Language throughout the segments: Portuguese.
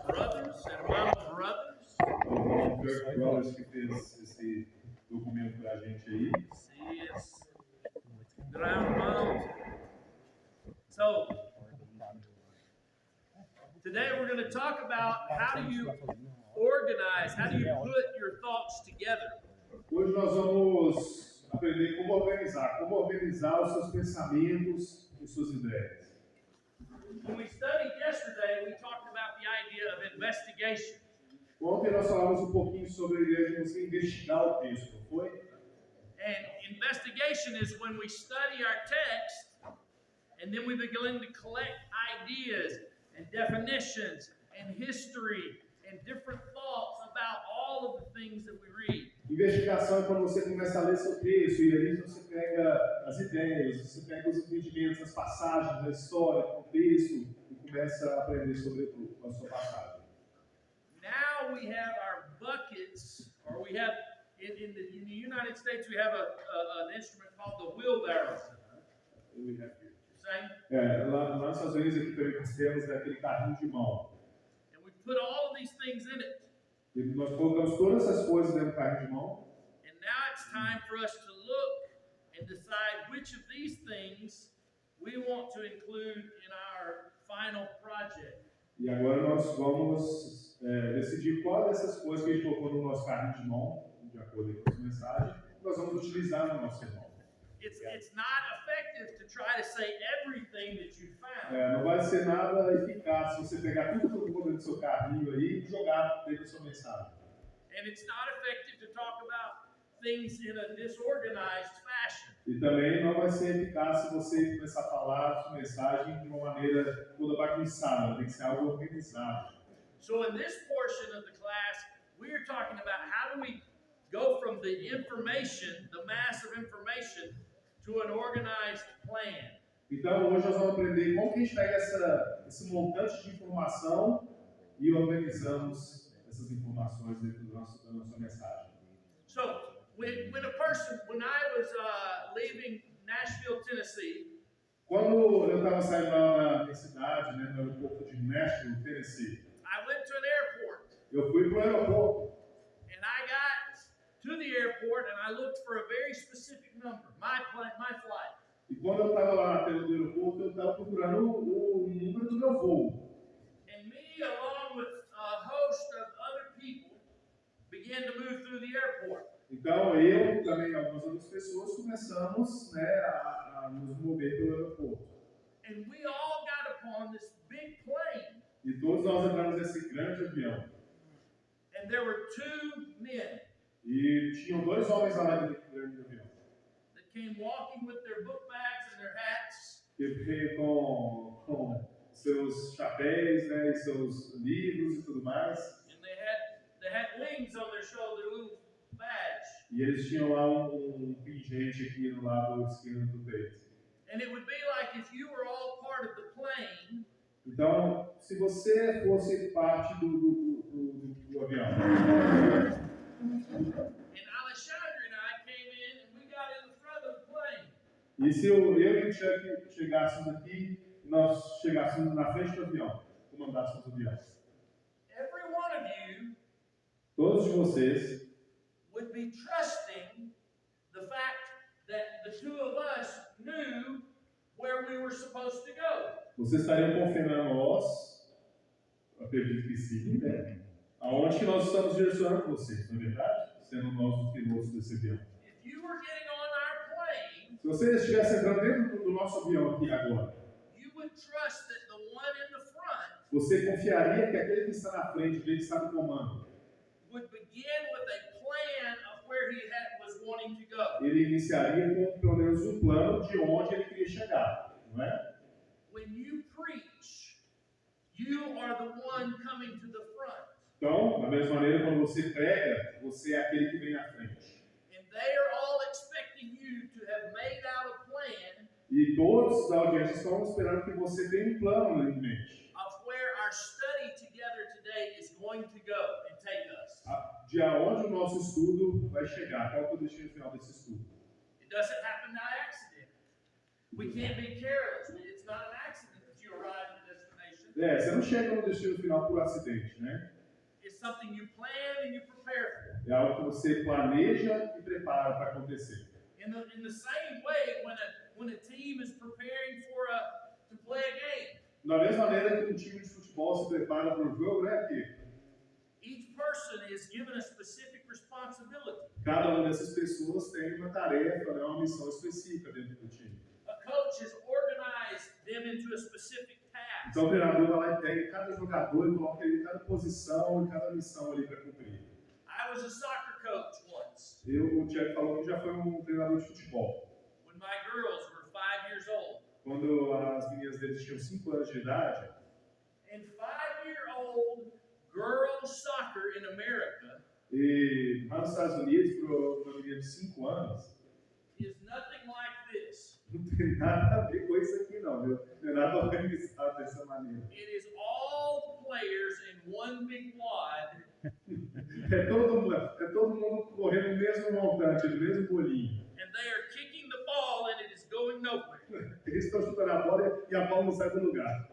brothers, hermanos brothers. O Kirk Brothers que fez esse documento para a gente aí. Sí, es gran hermano. So, today we're going to talk about how do you organize, how do you put your thoughts together. Hoje nós vamos aprender como organizar os seus pensamentos e suas ideias. When we studied yesterday, we talked about the idea of investigation. Ontem nós falamos um pouquinho sobre a ideia de você investigar o texto, não foi? And investigation is when we study our text and then we begin to collect ideas and definitions and history and different thoughts about all of the things that we read. Investigação é quando você começa a ler seu texto e ali você pega as ideias, você pega os entendimentos, as passagens, a história, o contexto e começa a aprender sobre a sua passagem. Now we have our buckets, or we have in the United States we have an instrument called the wheelbarrow. Lá nos Estados Unidos aqui também nós temos aquele carrinho de mão. And we put all of these things in it. E nós colocamos todas essas coisas dentro do carrinho de mão. And now it's time for us to look and decide which of these things we want to include in our final project. E agora nós vamos decidir qual dessas coisas que a gente colocou no nosso carrinho de mão, de acordo com essa mensagem, nós vamos utilizar no nosso sermão. It's not effective to try to say everything that you found. Não vai ser nada eficaz se você pegar tudo que eu colocou dentro do seu carrinho aí e jogar dentro da sua mensagem. And it's not effective to talk about things in a disorganized fashion. E também não vai ser eficaz se você começar a falar a sua mensagem de uma maneira toda bagunçada, tem que ser algo organizado. So in this portion of the class, we are talking about how do we go from the information, the mass of information, to an organized plan. Então hoje nós vamos aprender como que a gente pega esse montante de informação e organizamos essas informações dentro da nossa mensagem. So when I was leaving Nashville, Tennessee, quando eu estava saindo lá da minha cidade, no aeroporto de Nashville, Tennessee, I went to an airport. eu fui para o aeroporto. And I got to the airport and I looked for a very specific number, my flight. E quando eu estava lá na tela do aeroporto, eu estava procurando o número do meu voo. And me, along with a host of other people, began to move through the airport. Então eu também algumas outras pessoas começamos, a nos mover pelo aeroporto. And we all got upon this big plane. E todos nós entramos nesse grande avião. And there were two men. E tinham dois homens lá dentro do grande avião. That came walking with their book bags and their hats. Que veio com seus chapéus, e seus livros e tudo mais. And they had wings on their shoulder, little badge. E eles tinham lá um pingente aqui no lado esquerdo do peito. And it would be like if you were all part of the plane. Então, se você fosse parte do avião. And Alexandre and I came in and we got in the front of the plane. E se eu e o Chuck chegássemos aqui, nós chegássemos na frente do avião, comandássemos o avião. Every one of you, todos de vocês, would be trusting the fact that the two of us knew where we were supposed to go. Vocês estariam confiando a nós, acredito que sim, né? Aonde que nós estamos direcionando vocês, não é verdade? Sendo nós os pilotos desse avião. If you were getting on our plane, se vocês estivessem entrando dentro do nosso avião aqui agora, you would trust that the one in the front, você confiaria que aquele que está na frente, que está no comando, would begin with a plan of where he was wanting to go. Ele iniciaria com pelo menos um plano de onde ele queria chegar, não é? When you preach, you are the one coming to the front. Então, da mesma maneira, quando você prega, você é aquele que vem na frente. And they are all expecting you to have made out a plan. E todos da audiência estão esperando que você tenha um plano em mente. Of where our study together today is going to go and take us. De aonde o nosso estudo vai chegar, qual é o destino final desse estudo? It doesn't happen by accident. We can't be careless. It's not an accident that you arrive at the destination. Você não chega no destino final por acidente, né? It's something you plan and you prepare for. É algo que você planeja e prepara para acontecer. In the same way, when a team is preparing to play a game, Da mesma maneira que um time de futebol se prepara para um jogo, né, aqui? each person is given a specific responsibility. Cada uma dessas pessoas tem uma tarefa, né, uma missão específica dentro do time. A coach has organized them into a specific task. Então o treinador vai lá e pega cada jogador e coloca ele em cada posição e cada missão ali para cumprir. I was a soccer coach once. O Tiago falou que já foi um treinador de futebol. When my girls were 5 years old. Quando as meninas deles tinham 5 anos de idade. And 5-year-old girls soccer in America. E lá nos Estados Unidos, para uma menina de 5 anos, is nothing like this. não tem nada a ver com isso aqui não, viu? Não é nada organizado dessa maneira. It is all players in one big wad. É todo mundo correndo no mesmo montante, no mesmo bolinho. And they are kicking the ball and it is going nowhere. Eles estão chutando a bola e a bola não sai do lugar.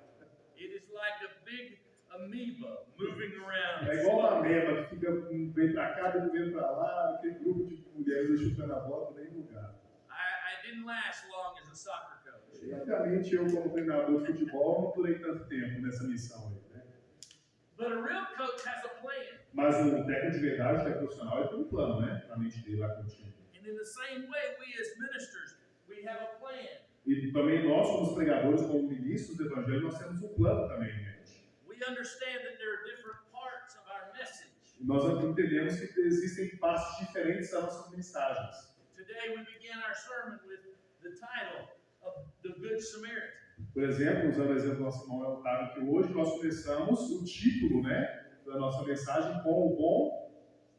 It is like a big amoeba moving around. É igual uma ameba que fica bem pra cá, depois vem pra lá, aquele grupo de mulheres chutando a bola no mesmo lugar. I didn't last long as a soccer coach. E, obviamente, eu como treinador de futebol não durei tanto tempo nessa missão aí, né? But a real coach has a plan. Mas o técnico de verdade, o técnico profissional, ele tem um plano, né? Na mente dele lá com o time. And in the same way, we as ministers, we have a plan. E também nós, como pregadores, como ministros do evangelho, nós temos um plano também, gente. We understand that there are different parts of our message. E nós entendemos que existem partes diferentes das nossas mensagens. Today we began our sermon with the title of the Good Samaritan. Por exemplo, usando o exemplo do nosso irmão Otávio, que hoje nós começamos o título, né, da nossa mensagem com o bom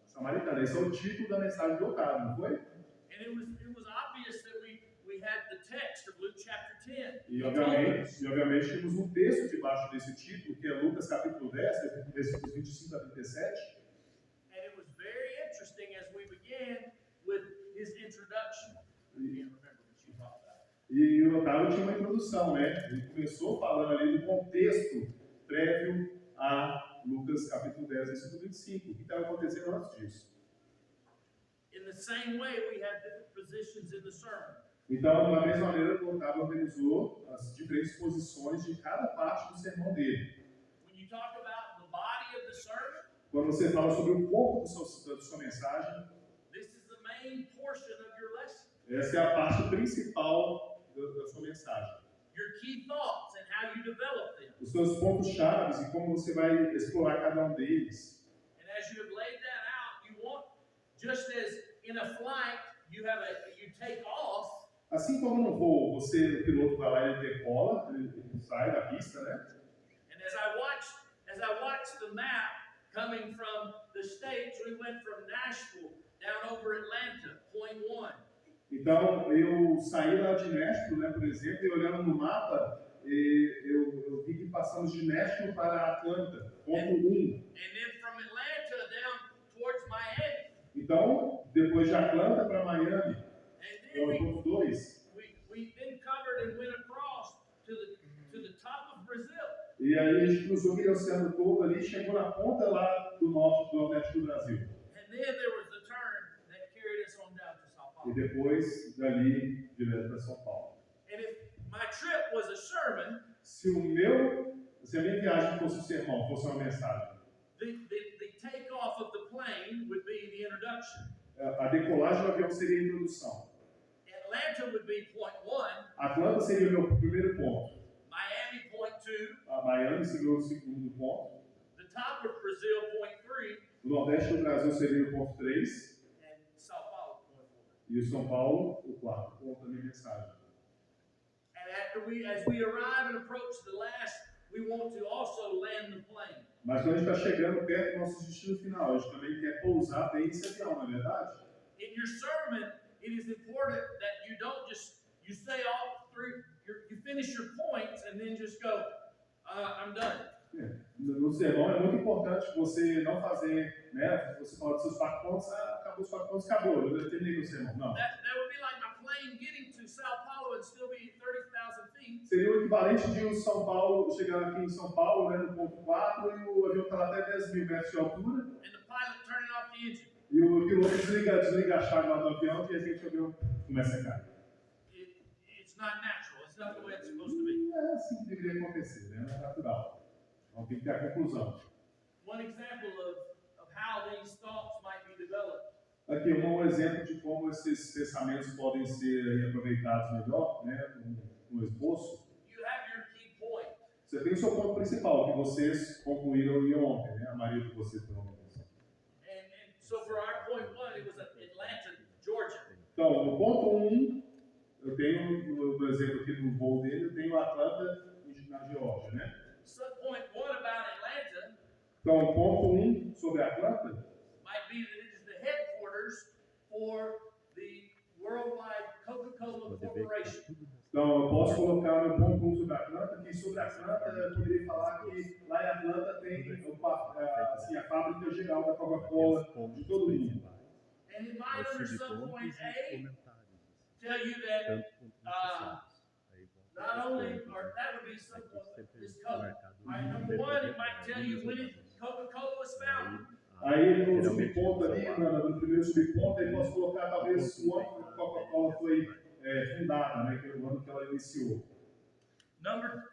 samaritano. Esse é o título da mensagem do Otávio, não foi? And it was obvious that we had the text of Luke chapter 10. E obviamente temos um texto debaixo desse título, que é Lucas capítulo 10, versículos 25 a 37. And it was very interesting as we began with his introduction. I can't remember what you talked about. E o Otávio tinha uma introdução, né? Ele começou falando ali do contexto prévio a Lucas capítulo 10, versículo 25. O que estava acontecendo antes disso? In the same way, we have different positions in the sermon. Então, da mesma maneira, o Otávio organizou as diferentes posições de cada parte do sermão dele. When you talk about the body of the sermon, Quando você fala sobre o corpo da sua mensagem, this is the main portion of your lesson. essa é a parte principal da sua mensagem. Your key thoughts and how you develop them. Os seus pontos chaves e como você vai explorar cada um deles. And as you have laid that out, you want, just as in a flight, you take off. Assim como no voo, o piloto vai lá e decola, ele sai da pista, né? And as I watched the map coming from the States, we went from Nashville down over Atlanta, point 1. Então, eu saí lá de Nashville, né, por exemplo, e olhando no mapa, eu vi que passamos de Nashville para Atlanta, ponto 1. And then from Atlanta down towards Miami. Então, depois de Atlanta para Miami, And then ponto 2. we then covered and went across to the top of Brazil. E aí a gente cruzou aquele oceano todo ali, chegou na ponta lá do nordeste do Brasil. And then there was the turn that carried us on down to São Paulo. E depois, dali, direto para São Paulo. And if my trip was a sermon, Se a minha viagem fosse um sermão, fosse uma mensagem, the takeoff of the plane would be the introduction. a decolagem do avião seria a introdução. Atlanta would be point 1. Atlanta seria o meu primeiro ponto. Miami point 2. A Miami seria o segundo ponto. The top of Brazil point 3. O nordeste do Brasil seria o ponto 3. And São Paulo point 4. E o São Paulo, o quarto ponto da minha mensagem. And as we arrive and approach the last, we want to also land the plane. Mas quando a gente está chegando perto do nosso destino final, a gente também quer pousar bem esse avião, não é verdade? In your sermon, it is important that you don't just, you say all three, you finish your points and then just go, I'm done. No sermão é muito importante você não fazer, né? Você fala dos seus 4 pontos, acabou os 4 pontos, acabou, eu terminei o sermão. Não. That would be like my plane getting to Sao Paulo and still be 30,000 feet. seria o equivalente de o São Paulo chegar aqui em São Paulo, né, no ponto 4, e o avião está até 10 mil metros de altura, and the pilot turning off the engine. e o piloto desliga a chave lá do avião, e de repente o avião começa a cair. It's not natural. It's not the way it's supposed to be. Não é assim que deveria acontecer, né? Não é natural. Então tem que ter a conclusão. One example of how these thoughts might be developed. Aqui um exemplo de como esses pensamentos podem ser aproveitados melhor, né, no esboço. You have your key point. Você tem o seu ponto principal, que vocês concluíram ontem, né, a maioria de vocês pelo menos. And so for our point one, it was Atlanta, Georgia. Então, no ponto 1, eu tenho, no exemplo aqui do voo dele, eu tenho Atlanta na Geórgia, né? Subpoint one about Atlanta Então, o ponto 1 sobre Atlanta might be that it is the headquarters for the worldwide Coca-Cola Corporation. Então, eu posso colocar meu ponto 1 sobre Atlanta, que sobre Atlanta eu poderia falar que lá em Atlanta tem assim, a fábrica geral da Coca-Cola de todo mundo. And it might under subpoint A tell you that not only, or that would be subpoint this color. Right, number one, it might tell you when Coca-Cola was founded. Aí no subponto ali, no primeiro subponto, aí posso colocar talvez o ano que a Coca-Cola foi fundada, né, que é o ano que ela iniciou. Number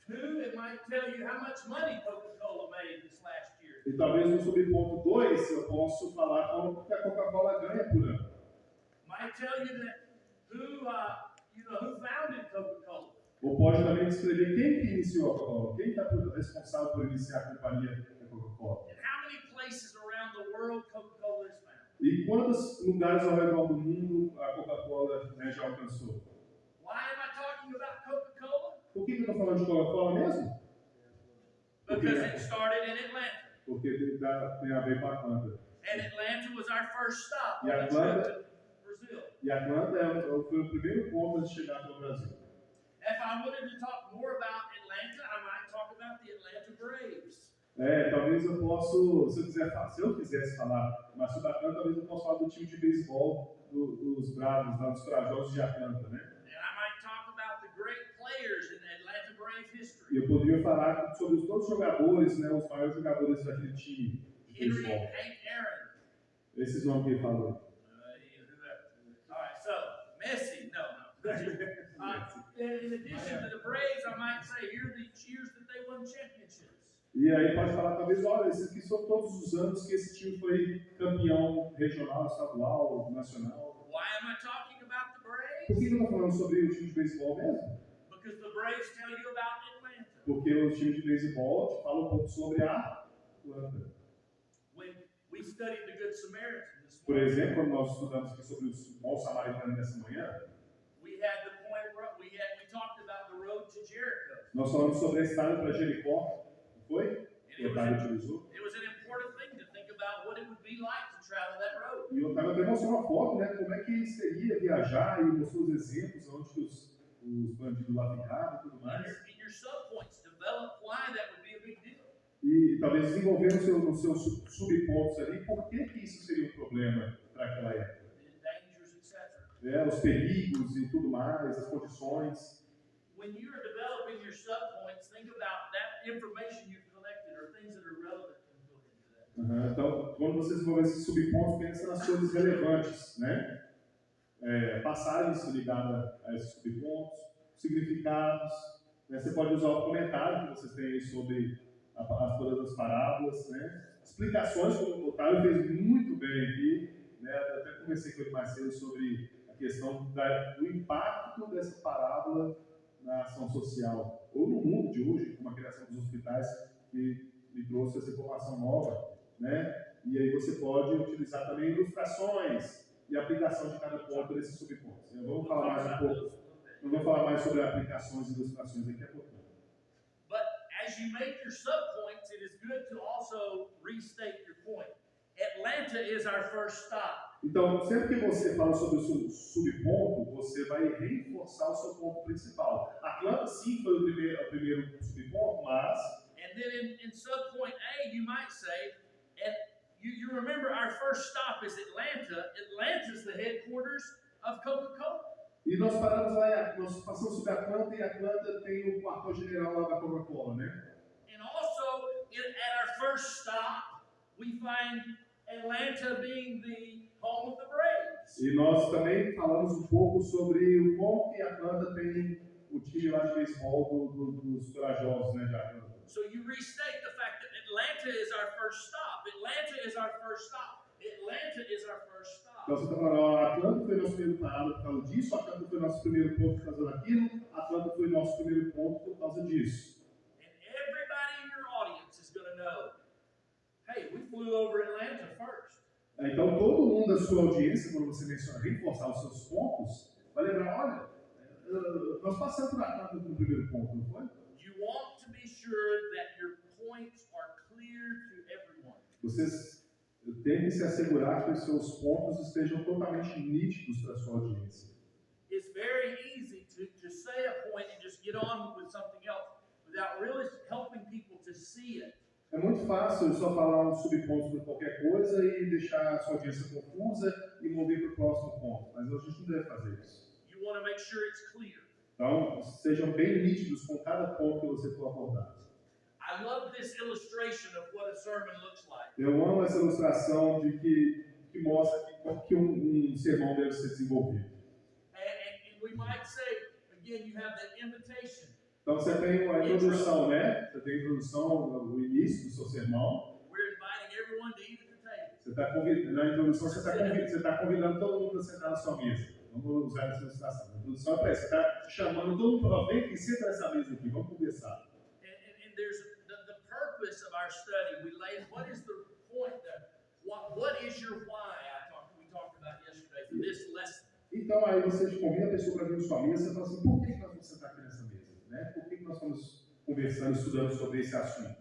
two, it might tell you how much money Coca-Cola made this last year. E talvez no subponto 2 eu posso falar como que a Coca-Cola ganha por ano. Might tell you that who founded Coca-Cola. Ou pode também descrever quem que iniciou a Coca-Cola, quem está responsável por iniciar a companhia da Coca-Cola. And how many places around the world Coca-Cola is found. E quantos lugares ao redor do mundo a Coca-Cola, né, já alcançou? Why am I talking about Coca-Cola? Por que eu estou falando de Coca-Cola mesmo? Because it started in Atlanta. Porque tem a ver com Atlanta. And Atlanta was our first stop E on the Atlanta- trip to Brazil. E Atlanta foi o primeiro ponto antes de chegar no Brasil. If I wanted to talk more about Atlanta, I might talk about the Atlanta Braves. Talvez eu possa, se eu quisesse falar mais sobre Atlanta, talvez eu possa falar do time de beisebol dos Bravos, lá dos Corajosos de Atlanta, né? And I might talk about the great players in Atlanta Brave E history. eu poderia falar sobre todos os jogadores, né, os maiores jogadores daquele time de Henry beisebol. Hank Aaron. Esses nomes que ele falou. All right, so Messi, no. In addition to the Braves, I might say here are the years that they won championships. E aí pode falar, talvez, olha, esses aqui são todos os anos que esse time foi campeão regional, estadual, nacional. Why am I talking about the Por Braves? que eu estou falando sobre o time de beisebol mesmo? Because the Braves tell you about Atlanta. Porque o time de beisebol te fala um pouco sobre a Atlanta. When we studied the Good Samaritan this Por morning, exemplo, quando nós estudamos aqui sobre o bom samaritano nessa manhã, we had the point where we talked about the road to Jericho. nós falamos sobre a estrada para Jericó, não foi? Que o Otávio utilizou. It was an important thing to think about what it would be like to travel that road. E o Otávio até mostrou uma foto, né? Como é que seria viajar e mostrou os exemplos onde que os bandidos lá ficavam e tudo mais. In your subpoints, develop why that would be a big deal. E talvez desenvolver nos seus subpontos ali por que isso seria um problema para aquela época. The dangers, etc. Os perigos e tudo mais, as condições. When you are developing your subpoints, think about that information you've collected or things that are relevant and go into that. Então, quando você desenvolver esses subpontos, pensa nas coisas relevantes, né? Passagens ligadas a esses subpontos, significados. Né? Você pode usar o comentário que vocês têm aí sobre todas as parábolas, né? Explicações, como o Otávio fez muito bem aqui, né? Eu até conversei com ele mais cedo sobre a questão do impacto dessa parábola na ação social, ou no mundo de hoje, como a criação dos hospitais, que me trouxe essa informação nova, né? E aí você pode utilizar também ilustrações e aplicação de cada ponto desses subpontos. Vamos falar mais um pouco. Nós vamos falar mais sobre aplicações e ilustrações daqui a pouco. But as you make your subpoints, it is good to also restate your point. Atlanta is our first stop. Então, sempre que você fala sobre o seu subponto, você vai reforçar o seu ponto principal. Atlanta, sim, foi o primeiro subponto, mas... And then in subpoint A, you might say, and you remember our first stop is Atlanta. Atlanta is the headquarters of Coca-Cola. E nós paramos lá, nós passamos sobre Atlanta e Atlanta tem o quartel-general lá da Coca-Cola, né? And also, at our first stop, we find Atlanta being the home of the Braves. E nós também falamos um pouco sobre o como que Atlanta tem o time lá de beisebol dos corajosos, né, de Atlanta. So you restate the fact that Atlanta is our first stop. Atlanta is our first stop. Atlanta is our first stop. Então você está falando, ó, Atlanta foi nosso primeiro parada por causa disso, Atlanta foi nosso primeiro ponto por causa daquilo, Atlanta foi nosso primeiro ponto por causa disso. And everybody in your audience is going to know, hey, we flew over Atlanta first. Então todo mundo da sua audiência, quando você menciona reforçar os seus pontos, vai lembrar, olha, nós passamos por Atlanta no primeiro ponto, não foi? You want to be sure that your points are clear to everyone. Vocês têm que se assegurar que os seus pontos estejam totalmente nítidos para a sua audiência. It's very easy to say a point and just get on with something else without really helping people to see it. É muito fácil só falar um subponto de qualquer coisa e deixar a sua audiência confusa e mover para o próximo ponto. Mas a gente não deve fazer isso. You want to make sure it's clear. Então, sejam bem nítidos com cada ponto que você for abordar. I love this illustration of what a sermon looks like. Eu amo essa ilustração de que mostra como que um sermão deve ser desenvolvido. And we might say, again, you have that invitation. Então você tem a introdução, né? Você tem a introdução, o início do seu sermão. We're inviting everyone to eat at the table. Você está convidando, na introdução você está convidando todo mundo a sentar na sua mesa. Vamos usar essa ilustração. A introdução é para isso. Você está chamando todo mundo para vem e senta nessa mesa aqui. Vamos conversar. And there's the purpose of our study. We lay what is the point that what is your why? We talked about yesterday for this lesson. Então aí você convida a pessoa para vir na sua mesa e fala assim, por que nós vamos sentar aqui nessa mesa? Né? Por que nós estamos conversando, estudando sobre esse assunto?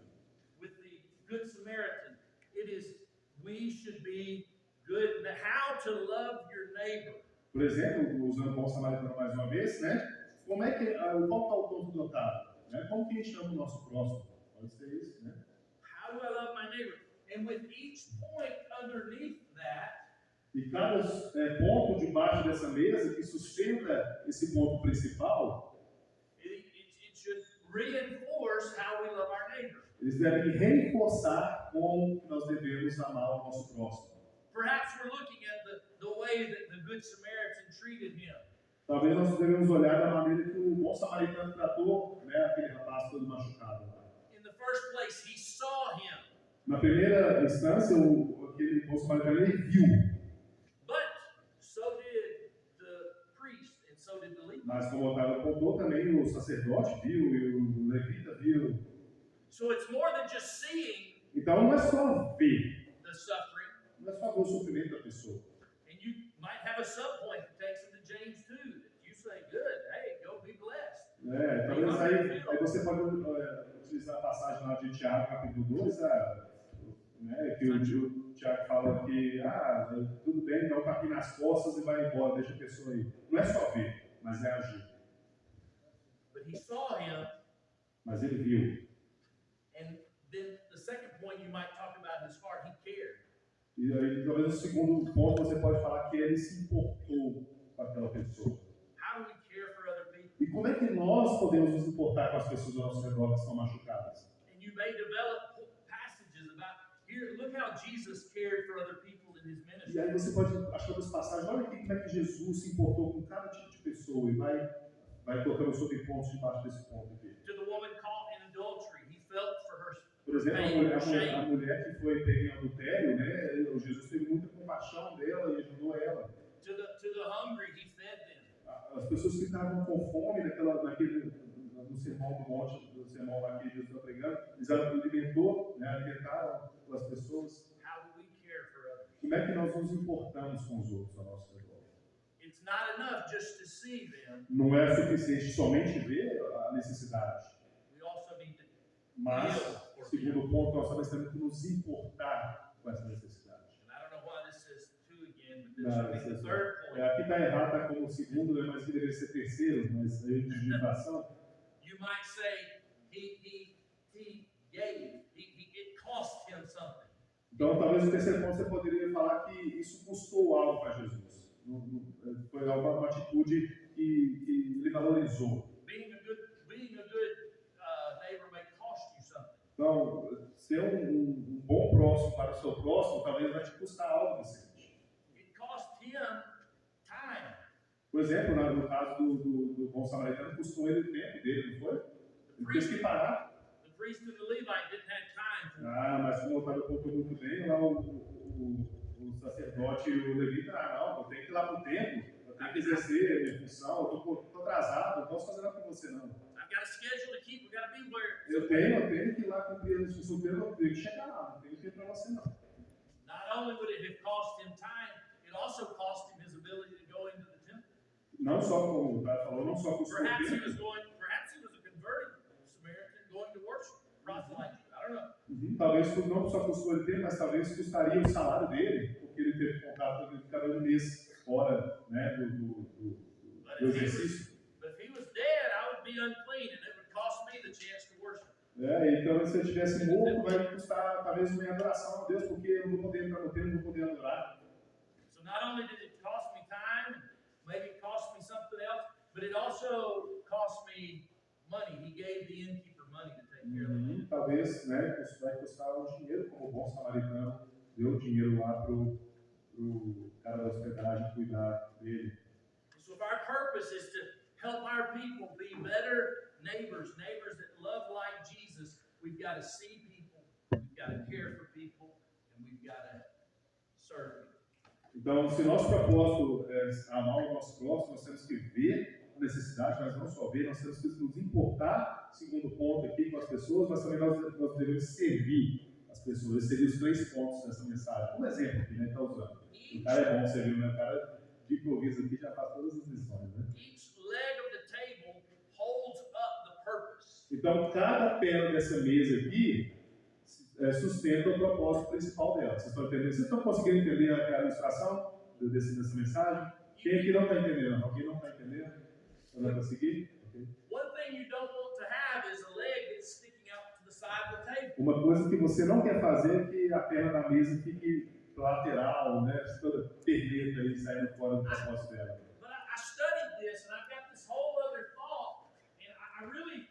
With the Good Samaritan, it is we should be good. How to love your neighbor. Por exemplo, usando o bom samaritano mais uma vez, né? Como é que qual está o ponto notado? Né? Como que a gente chama o nosso próximo? Pode ser isso, né? How do I love my neighbor? And with each point underneath that, e cada ponto debaixo dessa mesa que sustenta esse ponto principal, it should reinforce how we love our neighbor. Eles devem reforçar como nós devemos amar o nosso próximo. Perhaps we're looking at the way that the Good Samaritan treated him. Talvez nós devemos olhar da maneira que o bom samaritano tratou, né, aquele rapaz todo machucado. In the first place, he saw him. Na primeira instância, aquele bom samaritano ele viu. But so did the priest and so did the Levite. Mas como o Otávio contou, também o sacerdote viu e o levita viu. So it's more than just seeing Então não é só ver, the suffering. não é só ver o sofrimento da pessoa. And you might have a subpoint that takes him to James 2 that you say, good, hey, go be blessed. Talvez aí você pode utilizar a passagem lá de Tiago, capítulo 2, né, que o Tiago fala que tudo bem, então tá aqui nas costas e vai embora, deixa a pessoa aí. Não é só ver, mas é agir. But he saw him. Mas ele viu. And then the second point you might talk about his heart, he cared. E aí, talvez o segundo ponto você pode falar que ele se importou com aquela pessoa. How do we care for other people? E como é que nós podemos nos importar com as pessoas ao nosso redor que estão machucadas? And you may develop passages about, here, look how Jesus cared for other people in his ministry. E aí você pode achar das passagens, olha aqui como é que Jesus se importou com cada tipo de pessoa e vai colocando sobre pontos debaixo desse ponto aqui. To the woman caught in adultery, he felt for her. Por exemplo, a mulher que foi pega em adultério, né? Jesus teve muita compaixão dela e ajudou ela. To the hungry, he fed them. As pessoas que estavam com fome no sermão do monte, no sermão lá que Jesus está pregando, eles alimentaram as pessoas. How do we care for others? Como é que nós nos importamos com os outros ao nosso redor? It's not enough just to see them. Não é suficiente somente ver a necessidade. We also need to Mas, feel for segundo people. ponto, nós temos que nos importar com essa necessidade. And I don't know why this says 2 again, but this should be the third point. Aqui está errado, está como segundo, né, mas deveria ser terceiro, mas aí de digitação. You might say he gave. It cost him something. Então, talvez o terceiro ponto você poderia falar que isso custou algo para Jesus. Foi uma atitude que ele valorizou. Being a good neighbor may cost you something. Então, ser um bom próximo para o seu próximo talvez vai te custar algo decente. It cost him time. Por exemplo, no caso do bom samaritano, custou ele o tempo dele, não foi? Ele teve que parar. The priest and the Levite didn't have time for it. Mas como o Otávio contou muito bem, lá o sacerdote e o levita, não, eu tenho que ir lá pro templo, eu tenho que exercer a minha função, eu tô atrasado, não posso fazer nada com você não. I've got a schedule to keep, we've got to be where. Eu tenho que ir lá cumprir a instrução dele, eu tenho que chegar lá, não tenho que ir para você não. Not only would it have cost him time, it also cost him his ability to go into the temple. Não só como o Otávio falou, não só custou o Perhaps he tempo. was a converted Samaritan going to worship, proselyte. I don't know. Talvez não só custou ele tempo, mas talvez custaria o salário dele, porque ele teve contato com cada um mês fora, né, do exercício. But if he was dead, I would be unclean, and it would cost me the chance to worship. Então, se eu estivesse morto, vai custar talvez minha adoração a Deus, porque eu não vou poder entrar no templo, não vou poder adorar. So not only did it cost me time, maybe it cost me something else, but it also cost me money. He gave the innkeeper money to take care of it. Talvez, né, isso vai custar um dinheiro, como o bom samaritano deu dinheiro lá pro cara da hospedagem cuidar dele. So if our purpose is to help our people be better neighbors that love like Jesus, we've got to see people, we've got to care for people, and we've got to serve people. Então, se nosso propósito é amar o nosso próximo, nós temos que ver a necessidade, mas não só ver, nós temos que nos importar, segundo ponto aqui, com as pessoas, mas também nós devemos servir as pessoas. Esses seriam os 3 pontos dessa mensagem. Um exemplo aqui, né, está usando. O cara é bom servir, né? O cara de improviso aqui já faz todas as lições, né? Each leg of the table holds up the purpose. Então, cada perna dessa mesa aqui sustenta o propósito principal dela. Vocês estão entendendo? Vocês estão conseguindo entender a ilustração dessa mensagem? Quem aqui não está entendendo? Alguém não está entendendo? Não vai conseguir? Okay. One thing you don't want to have is a leg that's sticking out to the side of the table. Uma coisa que você não quer fazer é que a perna da mesa fique lateral, né? Toda perneta aí saindo fora do propósito dela. But I studied this and I've got this whole other thought, and I really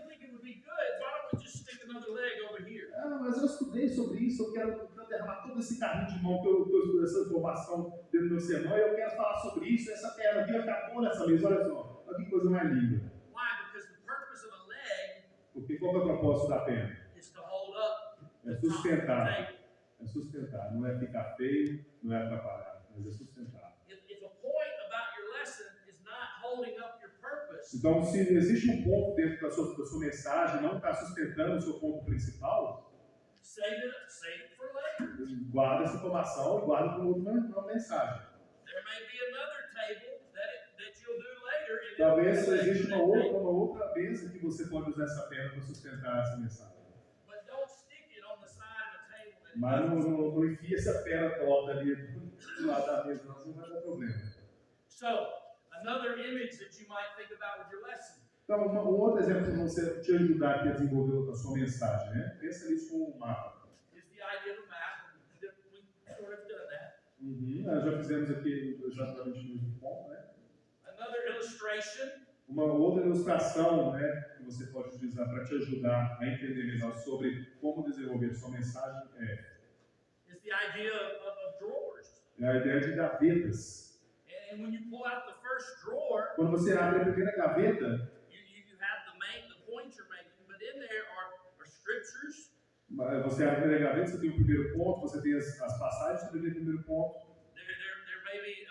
think it would be good. Why don't we just stick another leg over here? Mas eu estudei sobre isso, eu quero derramar todo esse carrinho de mão que eu estudei essa informação dentro do meu sermão, e eu quero falar sobre isso, essa perna aqui vai ficar boa nessa mesa, olha só, olha que coisa mais linda. Why? Because the purpose of a leg Porque qual é o propósito da perna? is to hold up É the top of the sustentar. table. É sustentar, não é ficar feio, não é atrapalhar, mas é sustentar. If a point about your lesson is not holding up your purpose, Então, se existe um ponto dentro da sua mensagem não está sustentando o seu ponto principal, save it for later. guarda essa informação e guarda para uma mensagem. There may be another table that you'll do later. and it'll Talvez be related exista to uma that table. outra mesa que você pode usar essa perna para sustentar essa mensagem. But don't stick it on the side of a table that Mas doesn't- não enfia essa perna torta ali do lado da mesa, não vai dar problema. So, another image that you might think about with your lesson. Então, um outro exemplo para você te ajudar aqui a desenvolver a sua mensagem, né? Pensa nisso com um mapa. Is the idea of a map. We sort of done that. Nós já fizemos aqui exatamente no mesmo ponto, né? Another illustration Uma outra ilustração, né, que você pode utilizar para te ajudar a entender melhor sobre como desenvolver sua mensagem is the idea of drawers. é a ideia de gavetas. And when you pull out the first drawer, Quando você abre a primeira gaveta, you have the point you're making, but in there are scriptures, você abre a primeira gaveta, você tem o primeiro ponto, você tem as passagens sobre aquele primeiro ponto, there may be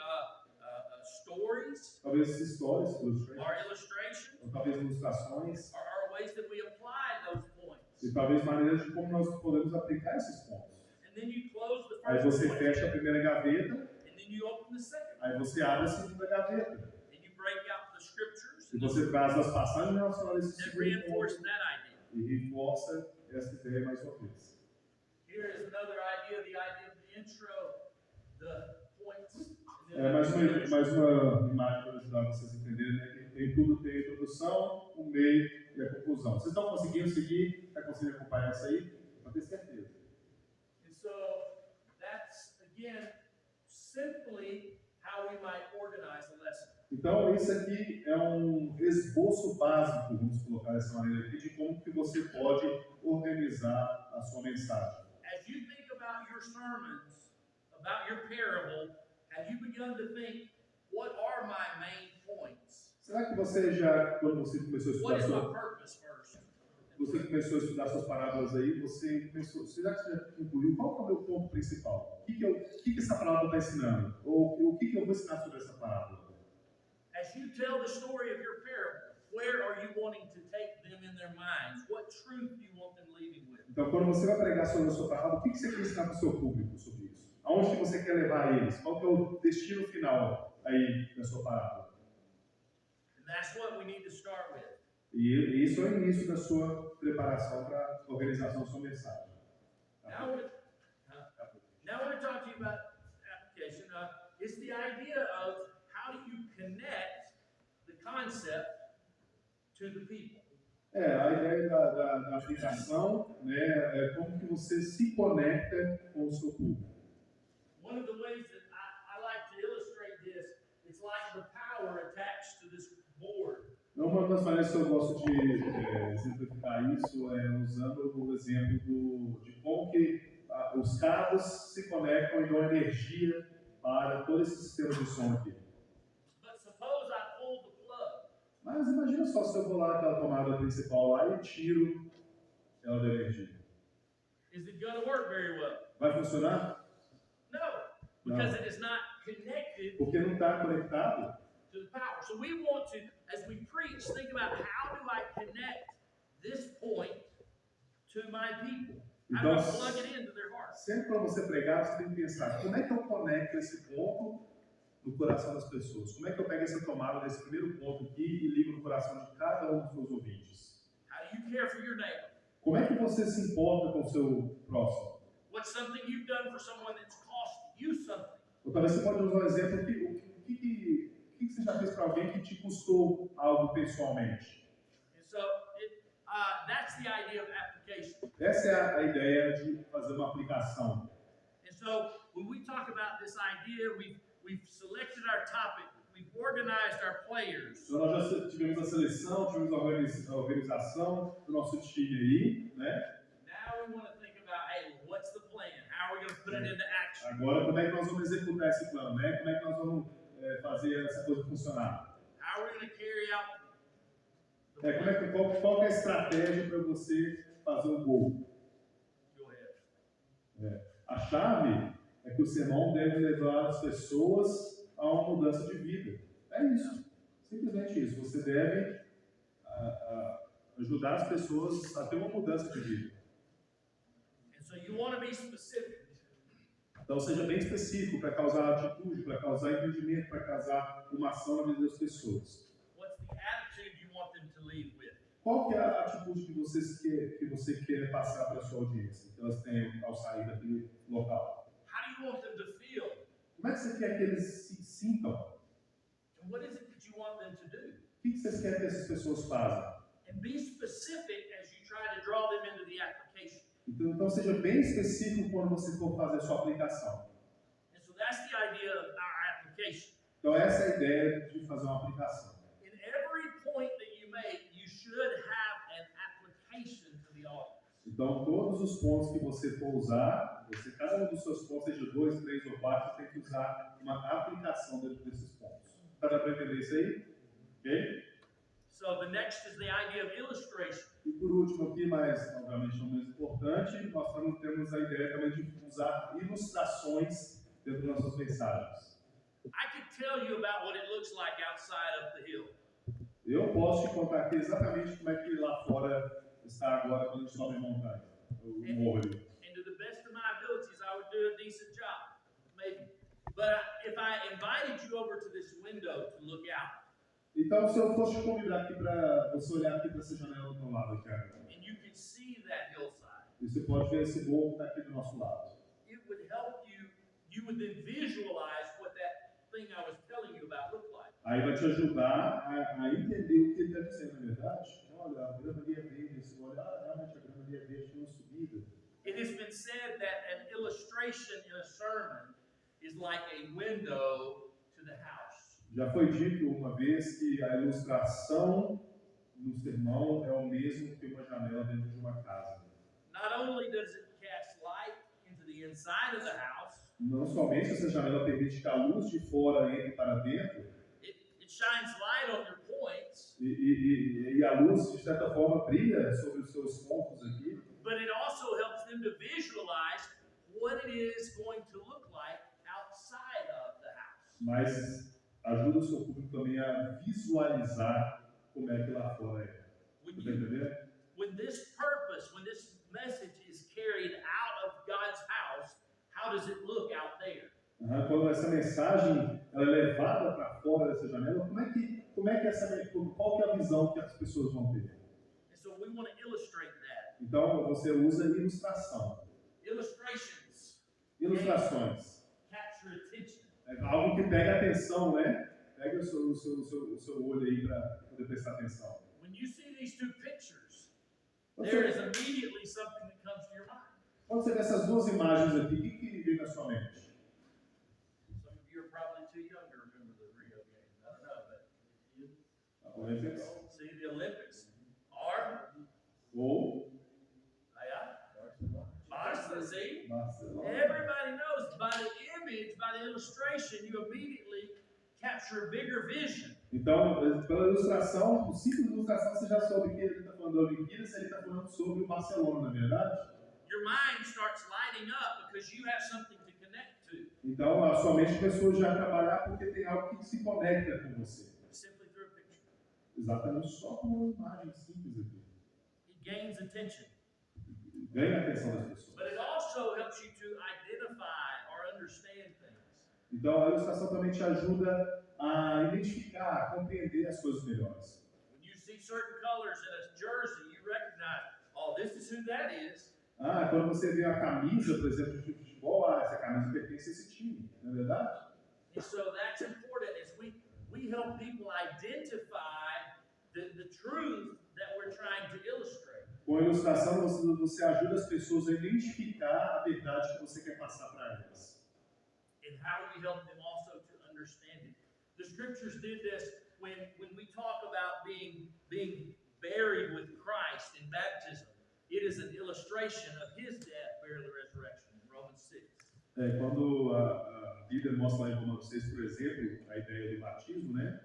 stories talvez histórias, or illustrations, ou talvez ilustrações, or ways that we apply those points. e talvez maneiras de como nós podemos aplicar esses pontos. And then you close the Aí first você point, fecha a primeira gaveta, and then you open the second. aí você abre a segunda gaveta, And you break out the scriptures e você traz as passagens relacionadas a esse that segundo reinforce ponto, that idea. e reforça essa ideia mais uma vez. Here is another idea, the idea of the intro, the points. and É then mais uma imagem para ajudar vocês a entenderem, né? Que tem tudo, tem a introdução, o meio e a conclusão. Vocês estão conseguindo seguir? Está conseguindo acompanhar isso aí? Para ter certeza. And so that's, again, simply how we might organize a lesson. Então, isso aqui é um esboço básico, vamos colocar dessa maneira aqui, de como que você pode organizar a sua mensagem. As you think about your sermons, about your parable, have you begun to think, what are my main points? Será que você já, quando você começou a What estudar is my purpose first? você começou a estudar suas parábolas aí, será que você já concluiu qual que é o meu ponto principal? O que essa parábola está ensinando? Ou o que eu vou ensinar sobre essa parábola? As you tell the story of your parable, where are you wanting to take them in their minds? What truth do you want them leaving with? Então, quando você vai pregar sobre a sua parábola, o que você quer ensinar para o seu público sobre isso? Aonde que você quer levar eles? Qual que é o destino final aí da sua parábola? And that's what we need to start with. E isso é o início da sua preparação para a organização da sua mensagem. Now I want to talk to you about application. It's the idea of how do you connect the concept to the people. A ideia da aplicação, né, é como que você se conecta com o seu público. One of the ways that I like to illustrate this, it's like the power attached to this board. Uma das maneiras que eu gosto de exemplificar isso é usando o exemplo de como que os cabos se conectam e dão energia para todo esse sistema de som aqui. But suppose I pull the plug. Mas imagina só se eu vou lá naquela tomada principal lá e tiro ela da energia. Is it going to work very well? Vai funcionar? No, because it is not connected Porque não está conectado. to the power. So we want to, as we preach, think about how do I connect this point to my people? How do I Então, plug it into their heart? sempre para você pregar, você tem que pensar, como é que eu conecto esse ponto no coração das pessoas? Como é que eu pego essa tomada desse primeiro ponto aqui e ligo no coração de cada um dos seus ouvintes? How do you care for your neighbor? Como é que você se importa com o seu próximo? What's something you've done for someone that's cost you something? Ou talvez você pode usar um exemplo, o que você já fez para alguém que te custou algo pessoalmente? And so that's the idea of application. Essa é a ideia de fazer uma aplicação. And so when we talk about this idea, we've selected our topic, we've organized our players. Então nós já tivemos a seleção, tivemos a organização do nosso time aí, né? Now we want to think about, hey, what's the plan? How are we going to put it into action? Agora, como é que nós vamos executar esse plano, né? Como é que nós vamos fazer essa coisa funcionar? How are we going to carry out the Qual que é a estratégia para você fazer um gol? Go ahead. A chave é que o sermão deve levar as pessoas a uma mudança de vida. É isso. Simplesmente isso. Você deve ajudar as pessoas a ter uma mudança de vida. And so you want to be specific. Então, seja bem específico para causar atitude, para causar entendimento, para causar uma ação na vida das pessoas. What's the attitude you want them to leave with? Qual que é a atitude que você quer passar para a sua audiência, que elas tenham ao sair daquele local? How do you want them to feel? Como é que você quer que eles se sintam? And what is it that you want them to do? O que vocês querem que essas pessoas façam? And be specific as you try to draw them into the application. Então seja bem específico quando você for fazer a sua aplicação. And so that's the idea of our application. Então essa é a ideia de fazer uma aplicação. In every point that you make, you should have an application to the audience. Então todos os pontos que você for usar, cada um dos seus pontos, seja 2, 3 ou 4, você tem que usar uma aplicação dentro desses pontos. Tá dando para entender isso aí? Ok? So the next is the idea of illustration. E por último aqui, mas obviamente não menos importante, nós também temos a ideia também de usar ilustrações dentro das nossas mensagens. I could tell you about what it looks like outside of the hill. Eu posso te contar aqui exatamente como é que lá fora está agora quando a gente sobe a montanha, o morro ali. And to the best of my abilities, I would do a decent job, maybe. But if I invited you over to this window to look out, Então, se eu fosse te convidar aqui para você olhar aqui para essa janela do meu lado aqui agora, and you could see that hillside, e você pode ver esse morro que está aqui do nosso lado. it would help you. You would then visualize what that thing I was telling you about looked like. Aí vai te ajudar a entender o que ele está dizendo, na verdade. Olha, a grama ali é verde, você olha, realmente a grama ali é verde, tem uma subida. It has been said that an illustration in a sermon is like a window to the house. Já foi dito uma vez que a ilustração no sermão é o mesmo que uma janela dentro de uma casa. Not only does it cast light into the inside of the house, Não somente essa janela permite que a luz de fora entre para dentro, it shines light on your points, e a luz, de certa forma, brilha sobre os seus pontos aqui, but it also helps them to visualize what it is going to look like outside of the house. mas ajuda o seu público também a visualizar como é que lá fora é. When, Tá entendendo? when this purpose, when this message is carried out of God's house, how does it look out there? Quando essa mensagem ela é levada para fora dessa janela, qual que é a visão que as pessoas vão ter? And so we want to illustrate that. Então você usa ilustração. Ilustrações. Capture attention. É algo que pega a atenção, né? Pega o seu olho aí para poder prestar atenção. When you see these two pictures, there is immediately something that comes to your mind. Quando você vê essas duas imagens aqui, o que vem na sua mente? Some of you are probably too young to remember the Rio Games. I don't know, but Olympics. see the Olympics are Ou Barcelona. See, Barcelona. everybody knows by the image, by the illustration, you immediately capture a bigger vision. Então, pela ilustração, por simples ilustração, você já soube que ele está falando da Olimpíadas, ele está falando sobre o Barcelona, não é verdade? Your mind starts lighting up because you have something to connect to. Então, a sua mente começou já a trabalhar porque tem algo que se conecta com você. Simply through a picture. Exatamente, só com uma imagem simples aqui. It gains attention. Ganha a atenção das pessoas. But it also helps you to identify or understand things. Então, a ilustração também te ajuda a identificar, a compreender as coisas melhores. When you see certain colors in a jersey, you recognize, oh, this is who that is. Quando você vê a camisa, por exemplo, de futebol, essa camisa pertence a esse time, não é verdade? And so that's important as we help people identify the truth that we're trying to illustrate. Com a ilustração, você ajuda as pessoas a identificar a verdade que você quer passar para elas. And how do we help them also to understand it? The scriptures did this when we talk about being buried with Christ in baptism. It is an illustration of his death, burial, and resurrection in Romans 6. Quando a Bíblia mostra lá em Romanos 6, por exemplo, a ideia do batismo, né?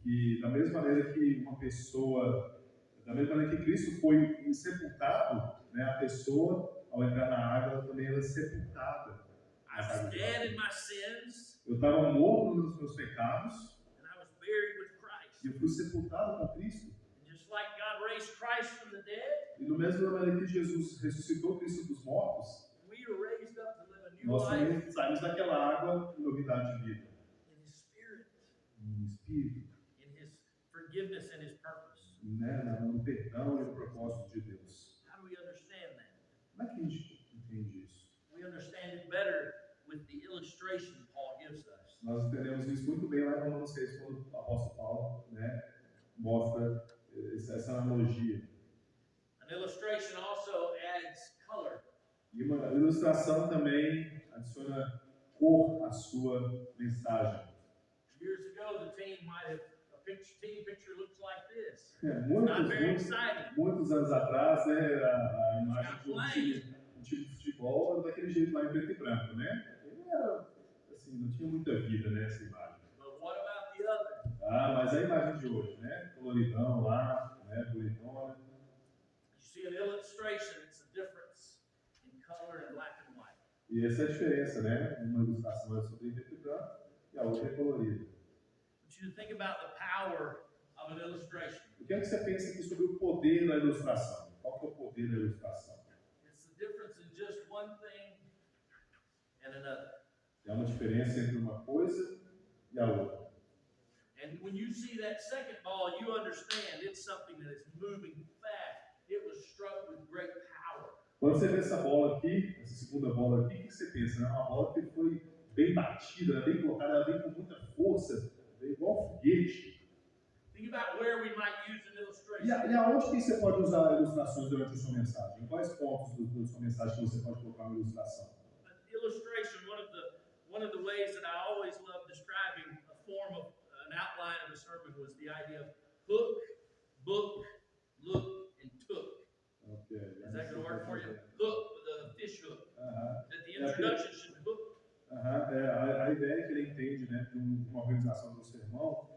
Que da mesma maneira que uma pessoa, da mesma maneira que Cristo foi sepultado, né? A pessoa, ao entrar na água, ela também é sepultada. I was dead in my sins, Eu estava morto nos meus pecados and I was buried with Christ. e eu fui sepultado com Cristo. And just like God raised Christ from the dead, E do mesmo maneira que Jesus ressuscitou Cristo dos mortos, we are raised up to live a new nós life também saímos daquela água em novidade de vida, in his spirit, no Espírito, in his forgiveness and his purpose. né? No perdão e no propósito de Deus. How do we understand that? Como é que a gente entende isso? We understand it better with the illustration Paul gives us. Nós entendemos isso muito bem lá em Romanos 6, quando o apóstolo Paulo, né, mostra essa analogia. An illustration also adds color. E uma ilustração também adiciona cor à sua mensagem. Years ago, the team might have team picture looks like this. Not very exciting. Muitos anos atrás, né, a imagem de um time de futebol era daquele jeito lá em preto e branco, né? Ele era, assim, não tinha muita vida, né, essa imagem. But what about the other? Mas a imagem de hoje, né? Coloridão lá, né, bonitona. You see an illustration, it's a difference in color and black and white. E essa é a diferença, né? Uma ilustração é sobre preto e branco e a outra é colorida. I want you to think about the power of an illustration. O que é que você pensa aqui sobre o poder da ilustração? Qual que é o poder da ilustração? It's the difference in just one thing and another. É uma diferença entre uma coisa e a outra. And when you see that second ball, you understand it's something that is moving fast. It was struck with great power. Quando você vê essa bola aqui, essa segunda bola aqui, o que você pensa? É uma bola que foi bem batida, bem colocada, ela vem com muita força, é igual foguete. Think about where we might use an illustration. E aonde que você pode usar ilustrações durante a sua mensagem? Em quais pontos da sua mensagem que você pode colocar uma ilustração? An illustration, one of the ways that I always love describing a form of an outline of the sermon was the idea of hook, book, look, and took. Okay. Is that going to work for you? Hook, the fish hook. Aham. That the introduction should hook. Aham. A ideia que ele entende, né, de uma organização do sermão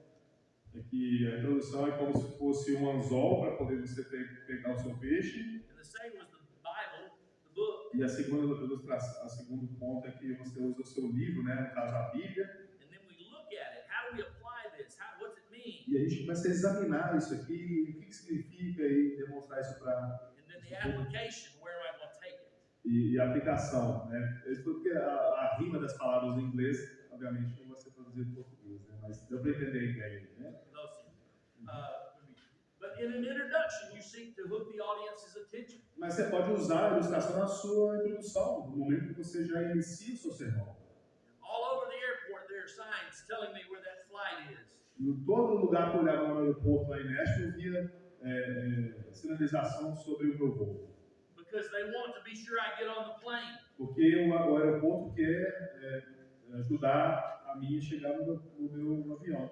é que a introdução é como se fosse um anzol para poder você pegar o seu peixe. And the second was the Bible, the book. E a segunda ilustração, a segundo ponto é que você usa o seu livro, né, no caso a Bíblia. And then we look at it. How do we apply this? What's it mean? E a gente começa a examinar isso aqui, o que significa e demonstrar isso para. And then the application, where am I going to take it? E a aplicação, né? Isso porque a rima das palavras em inglês, obviamente, não vai ser traduzida em português, né? Mas deu para entender a ideia, né? But in an introduction, you seek to hook the audience's attention. Mas você pode usar a ilustração na sua introdução, no momento que você já inicia o seu sermão. All over the airport, there are signs telling me where that flight is. Em todo lugar que eu olhava no aeroporto lá em Nashville, eu via sinalização sobre o meu voo. Because they want to be sure I get on the plane. Porque o aeroporto quer ajudar a mim a chegar no meu avião.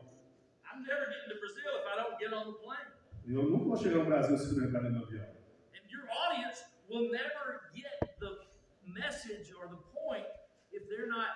I'm never getting to Brazil if I don't get on the plane. Eu nunca vou chegar no Brasil se não entrar no avião. And your audience will never get the message or the point if they're not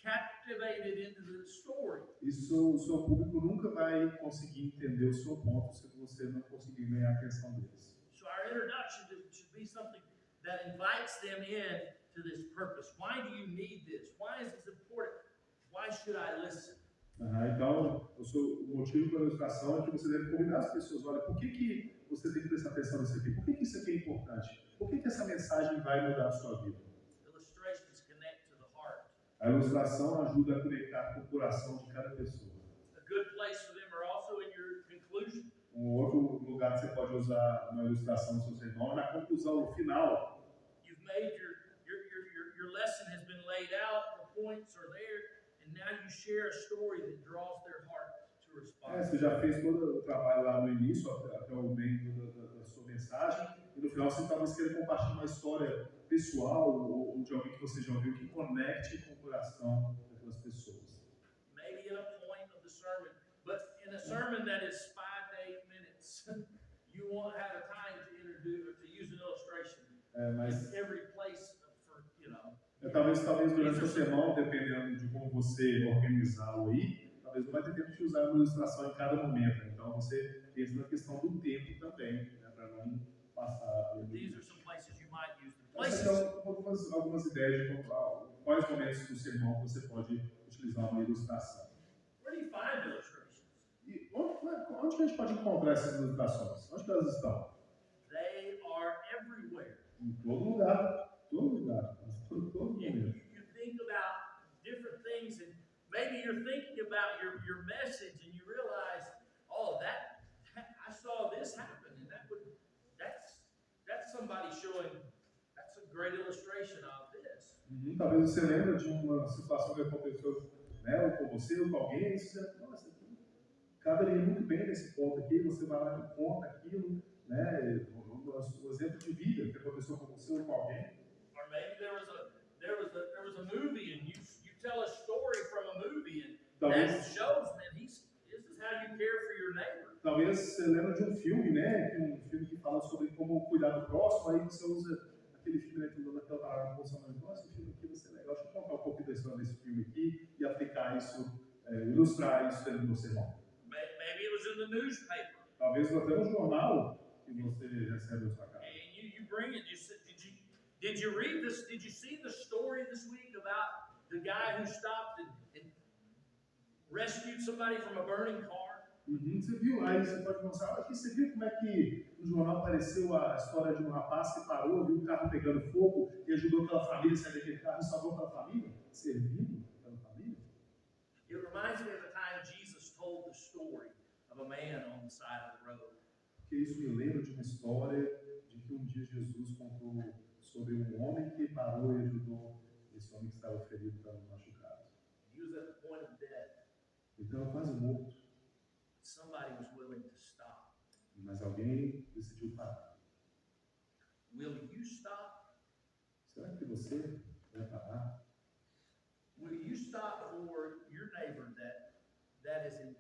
captivated into the story. Isso, o seu público nunca vai conseguir entender o seu ponto se você não conseguir ganhar a atenção deles. So our introduction should be something that invites them in to this purpose. Why do you need this? Why is this important? Why should I listen? Então, o motivo para a ilustração é que você deve convidar as pessoas. Olha, por que você tem que prestar atenção nisso aqui? Por que isso aqui é importante? Por que essa mensagem vai mudar a sua vida? Illustrations connect to the heart. A ilustração ajuda a conectar com o coração de cada pessoa. A good place for them are also in your conclusion. Outro lugar que você pode usar uma ilustração no seu sermão é na conclusão, no final. You've made your lesson has been laid out, the points are there. And now you share a story that draws their heart to respond. Você já fez todo o trabalho lá no início, até o meio da sua mensagem, e no final você talvez queira compartilhar uma história pessoal ou de alguém que você já ouviu que conecte com o coração daquelas pessoas. Maybe in a point of the sermon, but in a sermon that is 5 to 8 minutes, you won't have a time to introduce or to use an illustration. Mas in every place for, talvez durante o sermão, dependendo de como você organizá-lo aí, talvez não vai ter tempo de usar uma ilustração em cada momento. Então você pensa na questão do tempo também, né, para não passar. These are some places you might use them. Essas são algumas ideias de quais momentos do sermão você pode utilizar uma ilustração. Where do you find illustrations? E onde que a gente pode encontrar essas ilustrações? Onde que elas estão? They are everywhere. Em todo lugar. Todo lugar. Todo momento. You think about different things, and maybe you're thinking about your message, and you realize, oh, that I saw this happen, and that's somebody showing. That's a great illustration of this. Talvez você lembre de uma situação que aconteceu, né, ou com você ou com alguém, e você diz, nossa, caberia muito bem nesse ponto aqui. Você vai lá e conta aquilo, né, o exemplo de vida que aconteceu com você ou com alguém. Or maybe there was a movie, and you tell a story from a movie, and that shows that this is how you care for your neighbor. Talvez você lembre de um filme, né, um filme que fala sobre como cuidar do próximo, aí você usa aquele filme, né, que naquela palavra funcionando. Nossa, esse filme aqui vai ser legal. Deixa eu contar um pouco da história desse filme aqui e aplicar isso, ilustrar isso dentro do sermão. Maybe it was in the newspaper. Talvez até no jornal que você recebe na sua casa. And you bring it. Did you read this? Did you see the story this week about the guy who stopped and rescued somebody from a burning car? Você viu? Aí você pode mostrar. Aqui você viu como é que no jornal apareceu a história de um rapaz que parou, viu o carro pegando fogo e ajudou aquela família a sair daquele carro e salvou aquela família? Servindo aquela família? It reminds me of the time Jesus told the story of a man on the side of the road. Porque isso me lembra de uma história de que um dia Jesus contou sobre um homem que parou e ajudou esse homem que estava ferido, estava machucado. He was at the point of death. Então, quase morto. Somebody was willing to stop. Mas alguém decidiu parar. Will you stop? Será que você vai parar? Will you stop for your neighbor that is in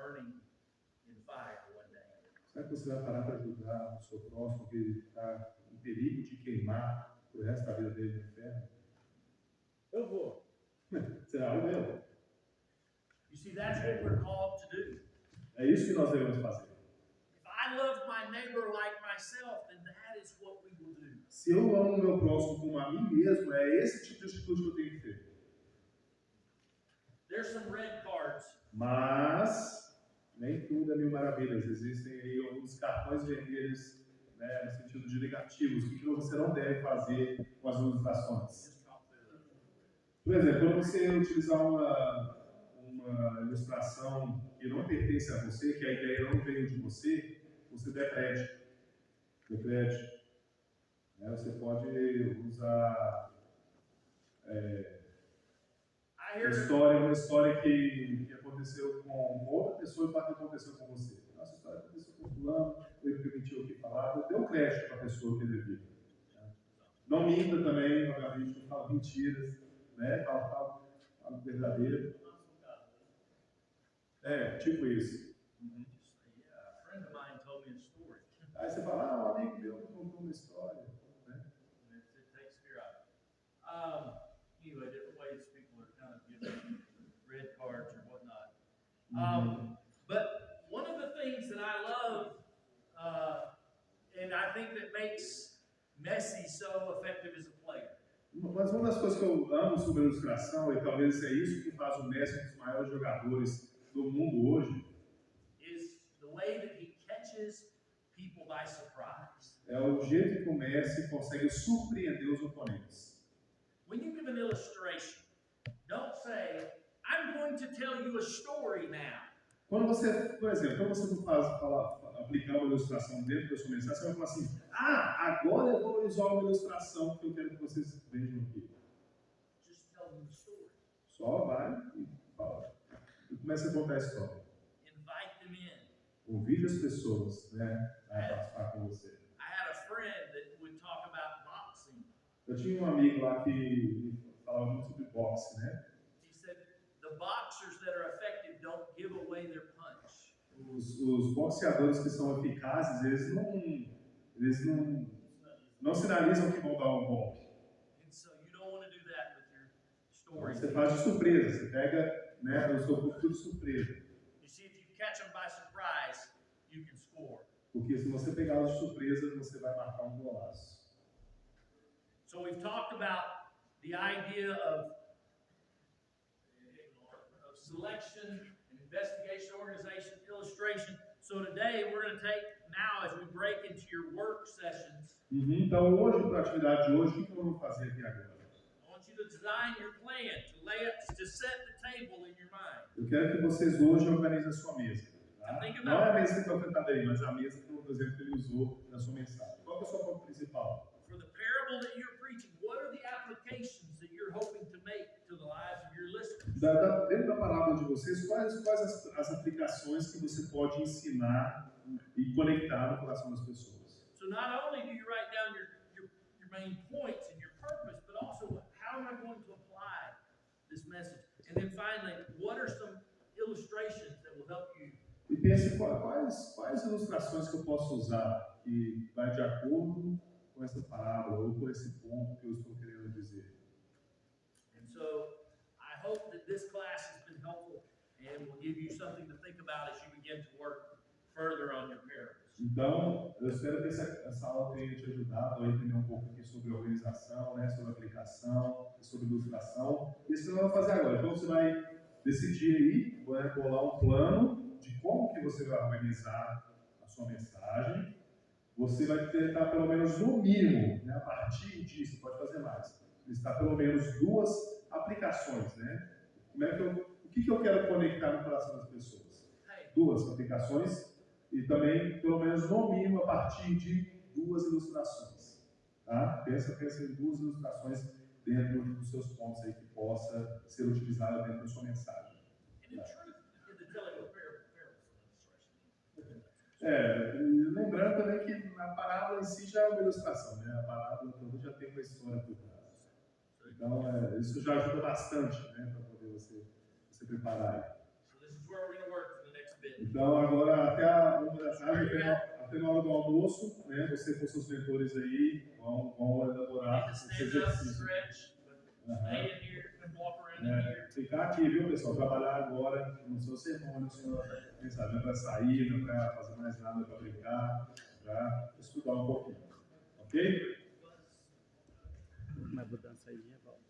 burning in fire one day? Será que você vai parar para ajudar o seu próximo que está em perigo de queimar o resto da vida dele no inferno? Eu vou. Será o meu? You see, that's what we're called to do. É isso que nós devemos fazer. If I love my neighbor like myself, then that is what we will do. Se eu amo o meu próximo como a mim mesmo, é esse tipo de atitude que eu tenho que ter. There's some red cards. Mas nem tudo é mil maravilhas. Existem aí alguns cartões vermelhos, né, no sentido de negativos. O que você não deve fazer com as ilustrações? Por exemplo, quando você utilizar uma ilustração que não pertence a você, que a ideia não veio de você, você decrete. Você pode usar uma história que aconteceu com outra pessoa e que aconteceu com você. Nossa história aconteceu com fulano, ele permitiu aqui falar, deu crédito para a pessoa que ele viu. Não minta também, obviamente, não fala mentiras, né? Fala verdadeiro. Tipo isso. Aí você fala, um amigo meu me contou uma história. Né? It takes fear out. Anyway, different ways people are kind of giving red cards or whatnot. But one of the things that I love, and I think that makes Messi so effective as a player. Mas uma das coisas que eu amo sobre a ilustração, e talvez é isso que faz o Messi um dos maiores jogadores do mundo hoje, is the way that he catches people by surprise. É o jeito que o Messi consegue surpreender os oponentes. When you give an illustration, don't say, I'm going to tell you a story now. Quando você, por exemplo, quando você aplicar uma ilustração dentro da sua mensagem, você vai falar assim, agora eu vou usar uma ilustração que eu quero que vocês vejam aqui. Just tell them the story. Só vai e fala. E começa a contar a história. Invite them in. Convide as pessoas, né, a participar com você. I had a friend that would talk about boxing. Eu tinha um amigo lá que falava muito sobre boxe, né? He said, the boxers that are effective don't give away their punch. Os boxeadores que são eficazes, eles não sinalizam que vão dar um golpe. And so you don't want to do that with your story. Você faz de surpresa, você pega, né, o seu público de surpresa. You see, if you catch them by surprise, you can score. Porque se você pegá-los de surpresa, você vai marcar um golaço. So we've talked about the idea of selection, investigation, organization, illustration. So today we're going to take, now as we break into your work sessions, Então hoje, para a atividade de hoje, o que eu vou fazer aqui agora? I want you to design your plan, to set the table in your mind. Eu quero que vocês hoje organizem a sua mesa. Tá? Não é a mesa que está cantada aí, mas a mesa, por exemplo, que ele usou na sua mensagem. Qual é o seu ponto principal? For the parable that you're preaching, what are the applications that you're hoping to make to the lives of your listeners? Dentro da palavra de vocês, quais as aplicações que você pode ensinar e conectar no coração das pessoas? So not only do you write down your main points and your purpose, but also how am I going to apply this message? And then finally, what are some illustrations that will help you? E pense quais ilustrações que eu posso usar que vai de acordo com essa parábola ou com esse ponto que eu estou querendo dizer. And so I hope that this class has been helpful and will give you something to think about as you begin to work further on your parables. Então, eu espero que essa aula tenha te ajudado a entender um pouco aqui sobre organização, né, sobre aplicação, sobre ilustração. Isso que nós vamos fazer agora. Então, você vai decidir aí, vai bolar um plano de como que você vai organizar a sua mensagem. Você vai tentar pelo menos no mínimo, né, a partir disso, pode fazer mais, listar pelo menos 2 aplicações, né? O que eu quero conectar no coração das pessoas? 2 aplicações e também pelo menos no mínimo a partir de 2 ilustrações, tá? Pensa em 2 ilustrações dentro dos seus pontos aí que possa ser utilizada dentro da sua mensagem. Lembrando também que a parábola em si já é uma ilustração, né? A parábola toda já tem uma história por trás. Então, isso já ajuda bastante, né? Para poder você preparar. So this is where we're going to work for the next bit. Então, agora até a 1 da tarde, até na hora do almoço, né, você com seus mentores aí vão elaborar esse Stand up, exercício. stretch, but stay in here and walk around in here. Ficar aqui, viu, pessoal? Trabalhar agora no seu sermão, no seu pensar, não é para sair, não é para fazer mais nada, é para brincar, para estudar um pouquinho. Ok? Uma mudança aí, volta.